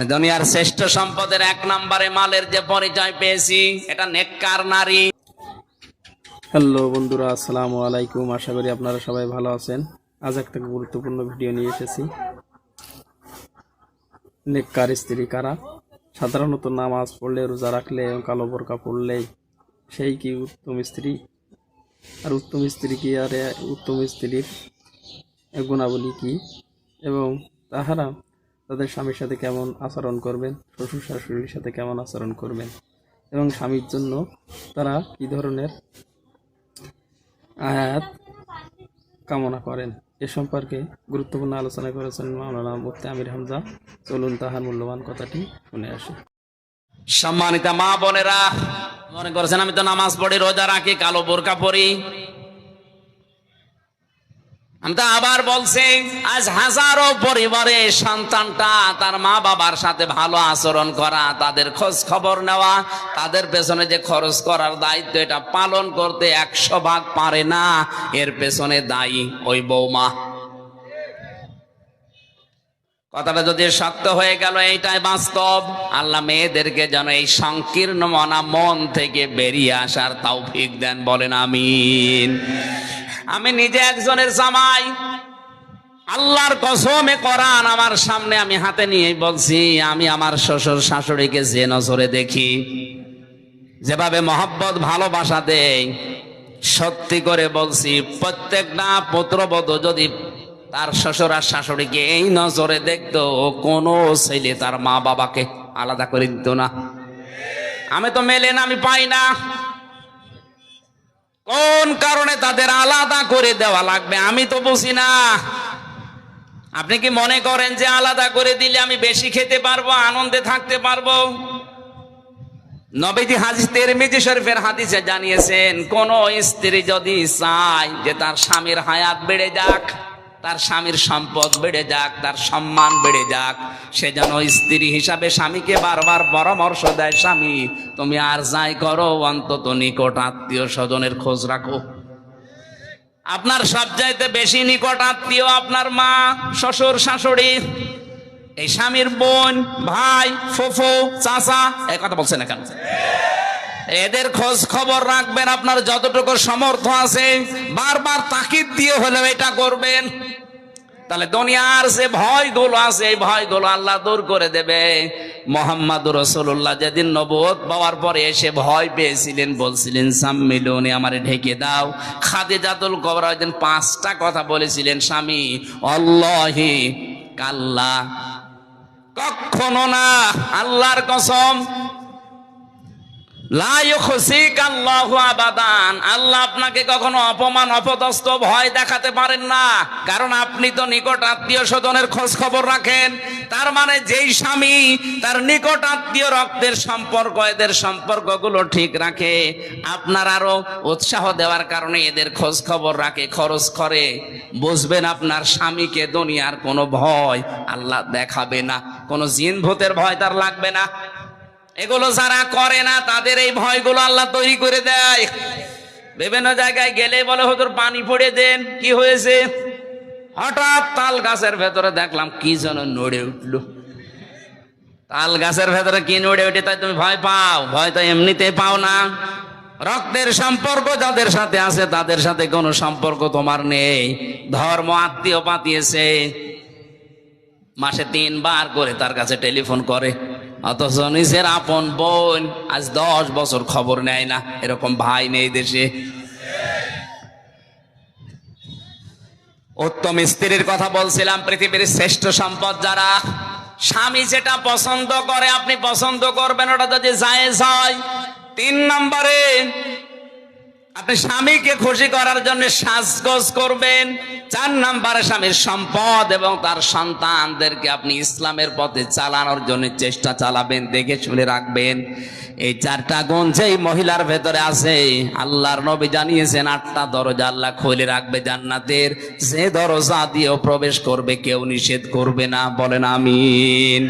দুনিয়ার শ্রেষ্ঠ সম্পদের 1 নম্বরে মালের যে পরিচয় পেয়েছি, এটা নেককার নারী। হ্যালো বন্ধুরা, আসসালামু আলাইকুম। আশা করি আপনারা সবাই ভালো আছেন। আজ একটা গুরুত্বপূর্ণ ভিডিও নিয়ে এসেছি। নেককার স্ত্রী কারা? সাধারণত নামাজ পড়লে, রোজা রাখলে এবং কালো বোরকা পড়লেই সেই কি উত্তম স্ত্রী? আর উত্তম স্ত্রী কি? আর উত্তম স্ত্রীর গুণাবলী কি এবং তাহারা তাদের স্বামীর সাথে কেমন আচরণ করবেন, শ্বশুর শাশুড়ির সাথে কেমন আচরণ করবেন এবং স্বামীর জন্য তারা কি ধরনের আয়াত কামনা করেন, এ সম্পর্কে গুরুত্বপূর্ণ আলোচনা করেছেন মাওলানা মুফতি আমির হামজা। চলুন তাহার মূল্যবান কথাটি শুনে আসি। সম্মানিত মা বোনেরা, মনে করছেন আমি তো নামাজ পড়ি, রোজা রাখি, কালো বোরকা পরি। আমি তো আবার বলছি, আজ হাজারো পরিবারে সন্তানটা তার মা বাবার সাথে ভালো আচরণ করা, তাদের খোঁজ খবর নেওয়া, তাদের পেছনে যে খরচ করার দায়িত্ব, এটা পালন করতে 100 ভাগ পারে না। এর পেছনে দায়ী ওই বৌমা। কথাটা যদি সত্য হয়ে গেল, এইটাই বাস্তব। আল্লাহ মেয়েদেরকে যেন এই সংকীর্ণ মনা মন থেকে বেরিয়ে আসার তৌফিক দেন, বলেন আমিন। আমি নিজে একজনের জামাই, আল্লাহর কসমে কোরআন আমার সামনে আমি হাতে নিয়ে বলছি, আমি আমার শ্বশুর শাশুড়িকে যে নজরে দেখি, যেভাবে মহব্বত ভালোবাসা দেই, সত্যি করে বলছি প্রত্যেকটা পুত্রবধূ যদি তার শ্বশুর আর শাশুড়িকে এই নজরে দেখতো, কোনো ছেলে তার মা বাবাকে আলাদা করে দিত না। আমি তো মেলে না, আমি পাই না। কোন কারণে তাদের আলাদা করে দেওয়া লাগবে আমি তো বুঝি না। আপনি কি মনে করেন যে আলাদা করে দিলে আমি বেশি খেতে পারবো, আনন্দে থাকতে পারবো? নবীজি হাদিস তিরমিজি শরীফের হাদিসে জানিয়েছেন, কোন স্ত্রী যদি চায় যে তার স্বামীর হায়াত বেড়ে যাক, তার স্বামীর সম্পদ বেড়ে যাক, তার সম্মান বেড়ে যাক, সে যেন স্ত্রী হিসাবে স্বামীকে বারবার পরামর্শ দেয়, স্বামী তুমি আর যাই করো, অন্তত নিকট আত্মীয় স্বজনের খোঁজ রাখো। আপনার সবচাইতে বেশি নিকট আত্মীয় আপনার মা, শ্বশুর শাশুড়ি, এই স্বামীর বোন, ভাই, ফুফু, চাচা, এই কথা বলছে না কেন? এদের খোঁজ খবর রাখবেন আপনার যতটুকু সামর্থ্য আছে, বারবার তাকিদ দিয়ে হলেও এটা করবেন। তাহলে দুনিয়ার যে ভয়গুলো আছে, এই ভয়গুলো আল্লাহ দূর করে দেবে। মুহাম্মদুর রাসূলুল্লাহ যেদিন নবুয়ত পাওয়ার পরে এসে ভয় পেয়েছিলেন, বলছিলেন সাম্মিলুনি, আমারে ঢেকে দাও। খাদিজাতুল কুবরা ওইদিন 5টা কথা বলেছিলেন, স্বামী আল্লাহি কাল্লা, কখনো না, আল্লাহর কসম, লা ইউখসিক আল্লাহু আবাদান, আল্লাহ আপনাকে কখনো অপমান, অপদস্থ, ভয় দেখাতে পারেন না। কারণ আপনি তো নিকট আত্মীয় স্বজনের খোঁজ খবর রাখেন। তার মানে যেই স্বামী তার নিকট আত্মীয় রক্তের সম্পর্ক, এদের সম্পর্কগুলো ঠিক রাখে, আপনার আরো উৎসাহ দেওয়ার কারণে এদের খোঁজ খবর রাখে, খরচ করে, বুঝবেন আপনার স্বামীকে দুনিয়ার কোনো ভয় আল্লাহ দেখাবে না, কোনো জিন ভূতের ভয় তার লাগবে না। এগুলো যারা করে না, তাদের এই ভয়গুলো আল্লাহ তৈরি করে দেয়। বিভিন্ন জায়গায় গেলে বলে, হুজুর পানি পড়ে দেন, কি হয়েছে? হঠাৎ তাল গাছের ভেতরে দেখলাম কি যেন নড়ে উঠলো। তাল গাছের ভেতরে কি নড়ে উঠে তাই তুমি ভয় পাও? ভয় তো এমনিতে পাও না। রক্তের সম্পর্ক যাদের সাথে আছে, তাদের সাথে কোনো সম্পর্ক তোমার নেই। ধর্ম আত্মীয় পাতিয়েছে, মাসে 3 বার করে তার কাছে টেলিফোন করে, অথচ নিজের আপন বোন আজ 10 বছর খবর নেয় না। এরকম ভাই নেই দেশে। উত্তম স্ত্রীর কথা বলছিলাম। পৃথিবীর শ্রেষ্ঠ সম্পদ যারা, স্বামী যেটা পছন্দ করে আপনি পছন্দ করবেন, ওটা যদি জায়েজ হয়। 3 নম্বরে আপনি স্বামীকে খুশি করার জন্য সাজগোজ করবেন। 4 নম্বরে স্বামীর সম্পদ এবং তার সন্তানদেরকে আপনি ইসলামের পথে চালানোর জন্য চেষ্টা চালাবেন, দেখে শুনে রাখবেন। এই 4টা গুণ যেই মহিলার ভেতরে আছে, আল্লাহর নবী জানিয়েছেন 8টা দরজা আল্লাহ খুলে রাখবে জান্নাতের, যে দরজা দিয়েও প্রবেশ করবে কেউ নিষেধ করবে না, বলেন আমিন।